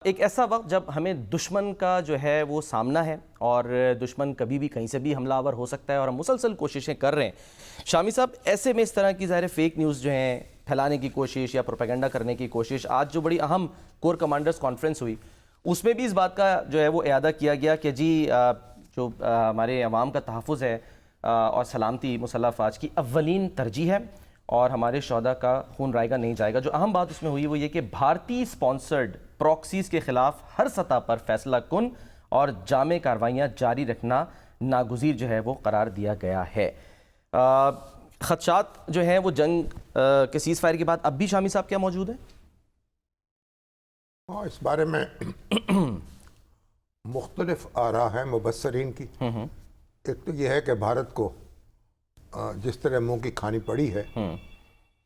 ایک ایسا وقت جب ہمیں دشمن کا جو ہے وہ سامنا ہے اور دشمن کبھی بھی کہیں سے بھی حملہ آور ہو سکتا ہے اور ہم مسلسل کوششیں کر رہے ہیں۔ شامی صاحب، ایسے میں اس طرح کی ظاہر فیک نیوز جو ہیں پھیلانے کی کوشش یا پروپیگنڈا کرنے کی کوشش، آج جو بڑی اہم کور کمانڈرز کانفرنس ہوئی اس میں بھی اس بات کا جو ہے وہ اعادہ کیا گیا کہ جی جو ہمارے عوام کا تحفظ ہے اور سلامتی مسلح افواج کی اولین ترجیح ہے اور ہمارے شہداء کا خون رائے گا نہیں جائے گا۔ جو اہم بات اس میں ہوئی وہ یہ کہ بھارتی سپانسرڈ پروکسیز کے خلاف ہر سطح پر فیصلہ کن اور جامع کارروائیاں جاری رکھنا ناگزیر جو ہے وہ قرار دیا گیا ہے۔ خدشات جو ہیں وہ جنگ کے سیز فائر کے بعد اب بھی شامی صاحب کیا موجود ہیں؟ اس بارے میں مختلف آراء ہیں مبصرین کی۔ ایک تو یہ ہے کہ بھارت کو جس طرح منہ کی کھانی پڑی ہے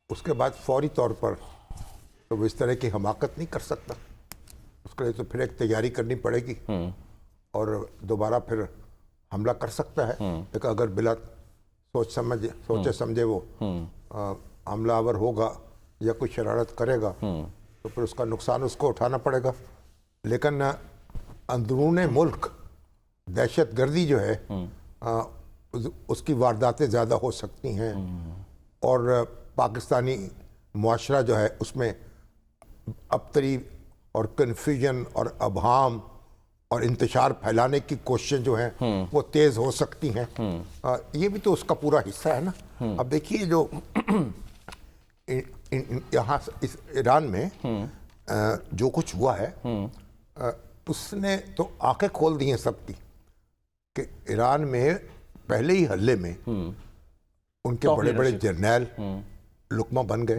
اس کے بعد فوری طور پر تو وہ اس طرح کی حماقت نہیں کر سکتا، اس کے لیے تو پھر ایک تیاری کرنی پڑے گی اور دوبارہ پھر حملہ کر سکتا ہے۔ ایک اگر بلا سوچے سمجھے وہ حملہ آور ہوگا یا کوئی شرارت کرے گا تو پھر اس کا نقصان اس کو اٹھانا پڑے گا۔ لیکن اندرون ملک دہشت گردی جو ہے اس کی وارداتیں زیادہ ہو سکتی ہیں اور پاکستانی معاشرہ جو ہے اس میں ابتری اور کنفیوژن اور ابہام اور انتشار پھیلانے کی کوششیں جو ہیں وہ تیز ہو سکتی ہیں۔ یہ بھی تو اس کا پورا حصہ ہے نا۔ اب دیکھیے جو یہاں اس ایران میں جو کچھ ہوا ہے اس نے تو آنکھیں کھول دی ہیں سب کی کہ ایران میں پہلے ہی حملے میں ان کے بڑے بڑے جرنیل لقمہ بن گئے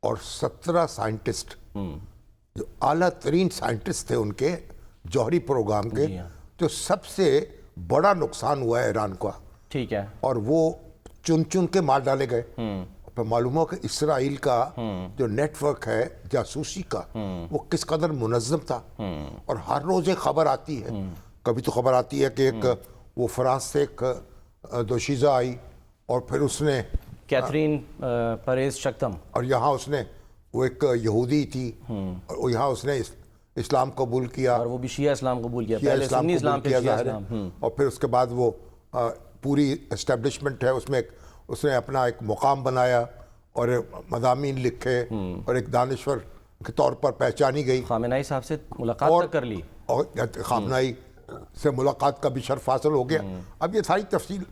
اور 17 سائنٹسٹ جو اعلیٰ ترین سائنٹسٹ تھے ان کے جوہری پروگرام کے، جو سب سے بڑا نقصان ہوا ہے ایران کا، ٹھیک ہے، اور وہ چن چن کے مار ڈالے گئے۔ پھر معلوم ہو کہ اسرائیل کا جو نیٹ ورک ہے جاسوسی کا وہ کس قدر منظم تھا، اور ہر روز ایک خبر آتی ہے۔ کبھی تو خبر آتی ہے کہ ایک وہ فرانس سے ایک دوشیزہ آئی اور پھر اس نے کیتھرین پریز شکتم، اور یہاں اس نے وہ ایک یہودی تھی اور یہاں اس نے اسلام قبول کیا اور وہ بھی شیعہ اسلام قبول کیا، پہلے سنی اسلام پھر شیعہ اسلام، اور پھر اس کے بعد وہ پوری اسٹیبلشمنٹ ہے اس میں اس نے اپنا ایک مقام بنایا اور مضامین لکھے اور ایک دانشور کے طور پر پہچانی گئی۔ خامنائی صاحب سے ملاقات کر لی اور خامنائی سے ملاقات کا بھی شرف حاصل ہو گیا۔ اب یہ ساری تفصیل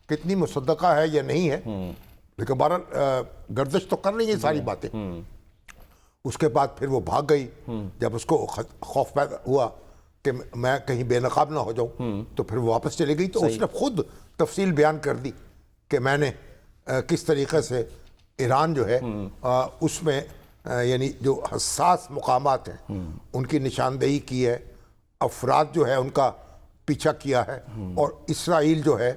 کتنی مصدقہ ہے یا نہیں ہے، لیکن بہرحال گردش تو کر رہی ہیں ساری باتیں۔ اس کے بعد پھر وہ بھاگ گئی جب اس کو خوف پیدا ہوا کہ میں کہیں بے نقاب نہ ہو جاؤں، تو پھر وہ واپس چلی گئی۔ تو اس نے خود تفصیل بیان کر دی کہ میں نے کس طریقے سے ایران جو ہے اس میں یعنی جو حساس مقامات ہیں ان کی نشاندہی کی ہے، افراد جو ہے ان کا پیچھا کیا ہے، اور اسرائیل جو ہے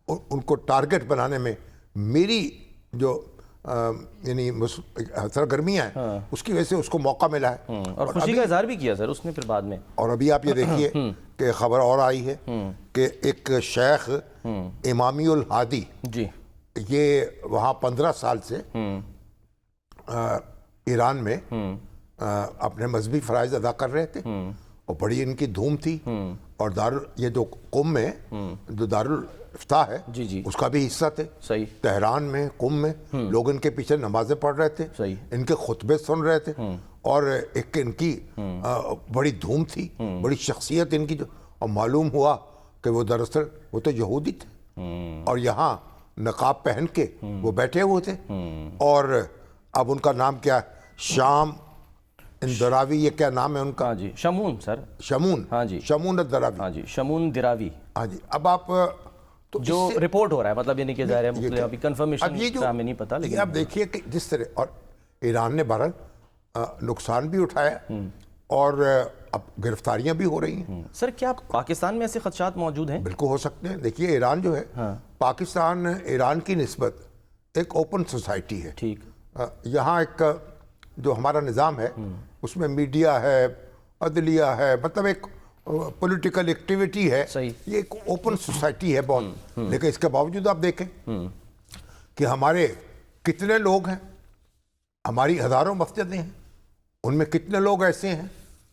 ان کو ٹارگٹ بنانے میں میری جو یعنی سرگرمیاں ہیں اس کی وجہ سے اس کو موقع ملا ہے، اور خوشی کا اظہار بھی کیا سر اس نے پھر بعد میں۔ اور ابھی آپ یہ دیکھیے کہ خبر اور آئی ہے کہ ایک شیخ امامی الہادی، جی، یہ وہاں 15 سال سے ایران میں اپنے مذہبی فرائض ادا کر رہے تھے اور بڑی ان کی دھوم تھی، اور یہ جو قم میں جو دارالفتاح ہے اس کا بھی حصہ تھے۔ تہران میں قم میں لوگ ان کے پیچھے نمازیں پڑھ رہے تھے، ان کے خطبے سن رہے تھے، اور ایک ان کی بڑی دھوم تھی، بڑی شخصیت ان کی جو، اور معلوم ہوا کہ وہ دراصل وہ تو یہودی تھے اور یہاں نقاب پہن کے وہ بیٹھے ہوئے تھے، اور اب ان کا نام کیا ہے، شام اندراوی، یہ کیا نام ہے ان کا؟ جی شمون سر، شمون، ہاں جی، شمون الدراوی، ہاں جی، شمون دراوی، ہاں جی۔ اب آپ تو جو رپورٹ ہو رہا ہے مطلب یعنی کہ ظاہر ہے ابھی کنفرمیشن کا ہمیں نہیں پتہ، لیکن آپ دیکھیے کہ جس طرح، اور ایران نے بہرحال نقصان بھی اٹھایا اور اب گرفتاریاں بھی ہو رہی ہیں۔ سر کیا پاکستان میں ایسے خدشات موجود ہیں؟ بالکل ہو سکتے ہیں۔ دیکھیے ایران جو ہے، پاکستان ایران کی نسبت ایک اوپن سوسائٹی ہے، ٹھیک، یہاں ایک جو ہمارا نظام ہے اس میں میڈیا ہے، عدلیہ ہے، مطلب ایک پولیٹیکل ایکٹیویٹی ہے، یہ ایک اوپن سوسائٹی ہے بہت، لیکن اس کے باوجود آپ دیکھیں کہ ہمارے کتنے لوگ ہیں، ہماری ہزاروں مسجدیں ہیں، ان میں کتنے لوگ ایسے ہیں